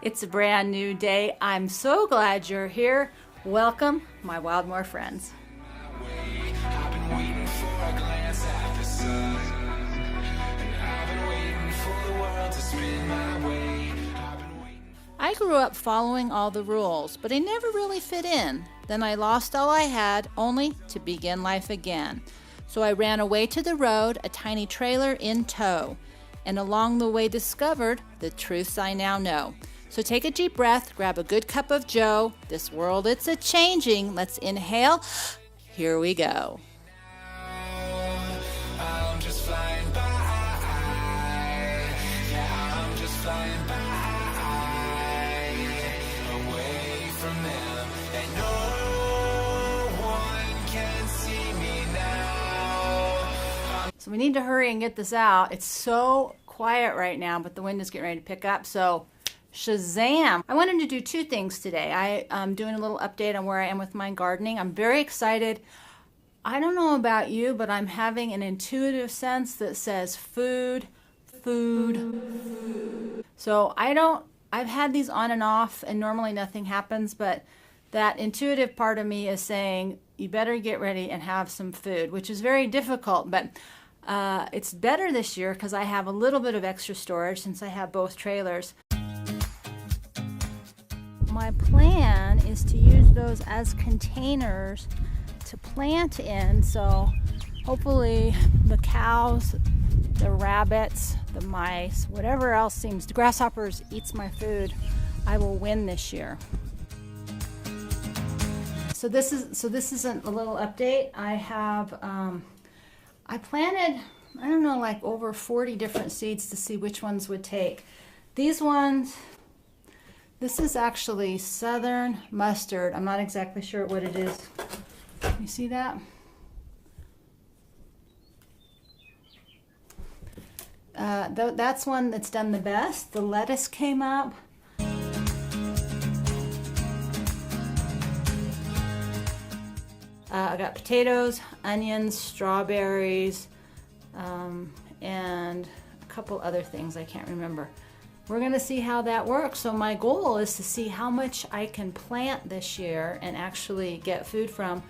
It's a brand new day. I'm so glad you're here. Welcome, my Wildmore friends. I grew up following all the rules, but I never really fit in. Then I lost all I had, only to begin life again. So I ran away to the road, a tiny trailer in tow, and along the way discovered the truths I now know. So take a deep breath, grab a good cup of joe. This world, it's a-changing. Let's inhale. Here we go. I'm just flying by. Yeah, I'm just flying by. Away from them. And no one can see me now. So we need to hurry and get this out. It's so quiet right now, but the wind is getting ready to pick up. So Shazam! I wanted to do two things today. I'm doing a little update on where I am with my gardening. I'm very excited. I don't know about you, but I'm having an intuitive sense that says food, food, food. So I've had these on and off, and normally nothing happens, but that intuitive part of me is saying, you better get ready and have some food, which is very difficult, but it's better this year because I have a little bit of extra storage since I have both trailers. My plan is to use those as containers to plant in, so hopefully the cows, the rabbits, the mice, whatever else seems, the grasshoppers eats my food, I will win this year. So this is a little update. I have I planted, I don't know, like over 40 different seeds to see which ones would take. These ones, this is actually southern mustard. I'm not exactly sure what it is. You see that? That's one that's done the best. The lettuce came up. I got potatoes, onions, strawberries, and a couple other things I can't remember. We're going to see how that works. So my goal is to see how much I can plant this year and actually get food from.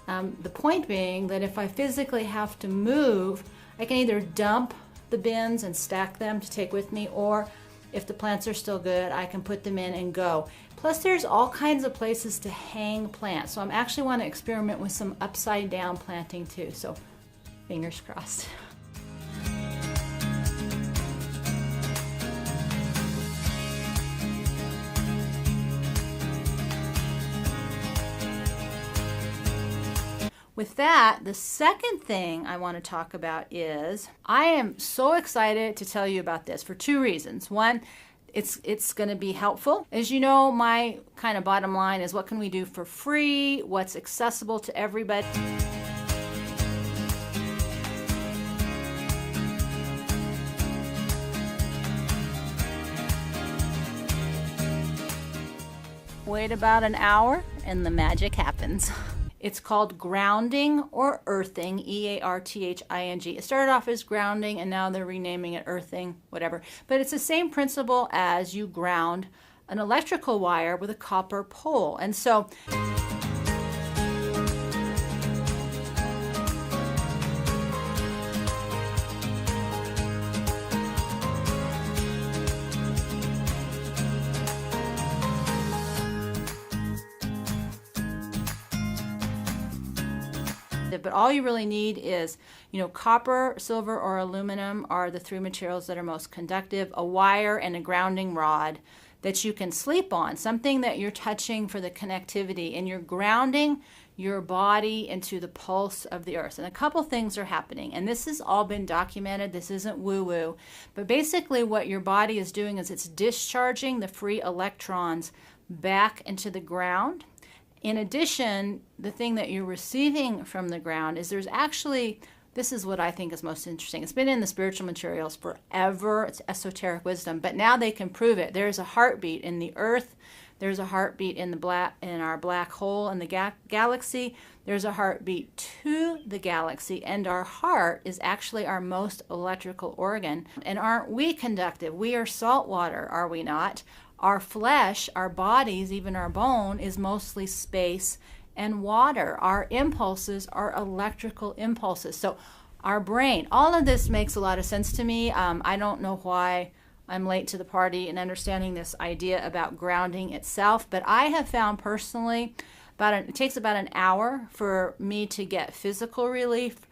The point being that if I physically have to move, I can either dump the bins and stack them to take with me, or if the plants are still good, I can put them in and go. Plus there's all kinds of places to hang plants. So I'm actually want to experiment with some upside down planting too. So fingers crossed. With that, the second thing I want to talk about is I am so excited to tell you about this for two reasons. One, it's going to be helpful. As you know, my kind of bottom line is what can we do for free, what's accessible to everybody. Wait about an hour and the magic happens. It's called grounding or earthing, E-A-R-T-H-I-N-G. It started off as grounding and now they're renaming it earthing, whatever. But it's the same principle as you ground an electrical wire with a copper pole. And so but all you really need is, copper, silver, or aluminum are the three materials that are most conductive, a wire, and a grounding rod that you can sleep on, something that you're touching for the connectivity, and you're grounding your body into the pulse of the earth. And a couple things are happening, and this has all been documented. This isn't woo-woo, but basically what your body is doing is it's discharging the free electrons back into the ground. In addition, the thing that you're receiving from the ground is there's actually, this is what I think is most interesting. It's been in the spiritual materials forever. It's esoteric wisdom, but now they can prove it. There's a heartbeat in the earth. There's a heartbeat in our black hole in the galaxy. There's a heartbeat to the galaxy, and our heart is actually our most electrical organ. And aren't we conductive? We are salt water, are we not? Our flesh, our bodies, even our bone, is mostly space and water. Our impulses are electrical impulses. So our brain, all of this makes a lot of sense to me. I don't know why I'm late to the party in understanding this idea about grounding itself, but I have found personally it takes about an hour for me to get physical relief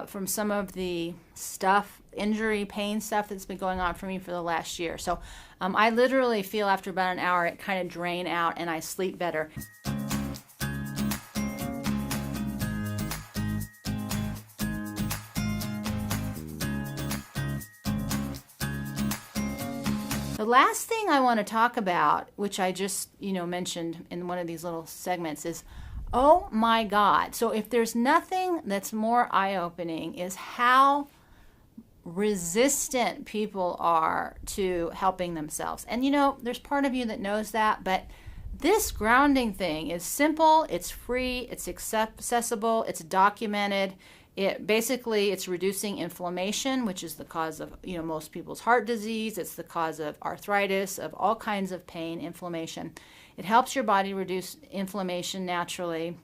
from some of the stuff, injury, pain stuff that's been going on for me for the last year. So I literally feel after about an hour it kind of drain out and I sleep better. The last thing I want to talk about, which I just, mentioned in one of these little segments, is, oh my God. So if there's nothing that's more eye-opening, is how resistant people are to helping themselves. And there's part of you that knows that, but this grounding thing is simple, it's free, it's accessible, it's documented. It's reducing inflammation, which is the cause of most people's heart disease. It's the cause of arthritis, of all kinds of pain, inflammation. It helps your body reduce inflammation naturally.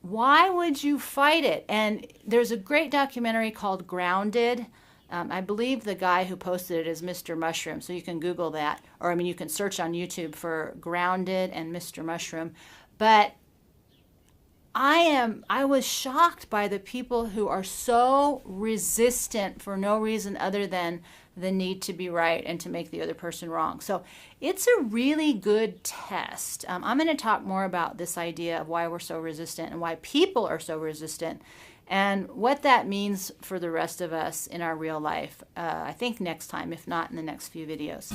Why would you fight it? And there's a great documentary called Grounded. I believe the guy who posted it is Mr. Mushroom, so you can Google that, or you can search on YouTube for Grounded and Mr. Mushroom. But I was shocked by the people who are so resistant for no reason other than the need to be right and to make the other person wrong. So it's a really good test. I'm going to talk more about this idea of why we're so resistant and why people are so resistant and what that means for the rest of us in our real life. I think next time, if not in the next few videos.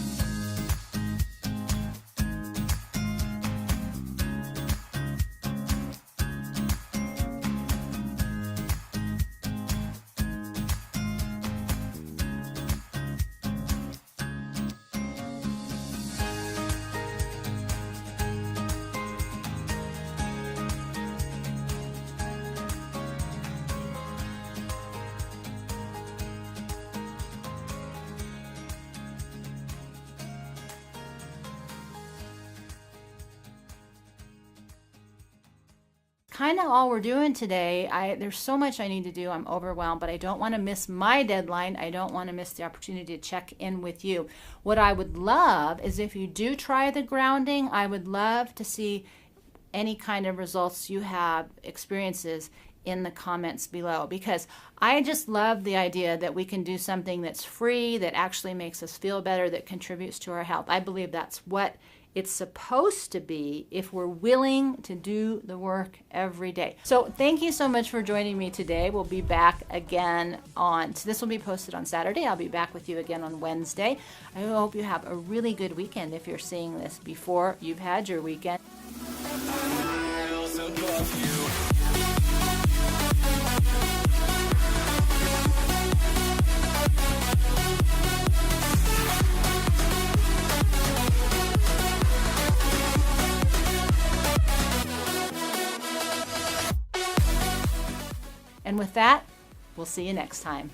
Kind of all we're doing today. There's so much I need to do. I'm overwhelmed, but I don't want to miss my deadline. I don't want to miss the opportunity to check in with you. What I would love is if you do try the grounding, I would love to see any kind of results you have, experiences in the comments below, because I just love the idea that we can do something that's free, that actually makes us feel better, that contributes to our health. I believe that's what it's supposed to be if we're willing to do the work every day. So thank you so much for joining me today. We'll be back again this will be posted on Saturday. I'll be back with you again on Wednesday. I hope you have a really good weekend if you're seeing this before you've had your weekend. And with that, we'll see you next time.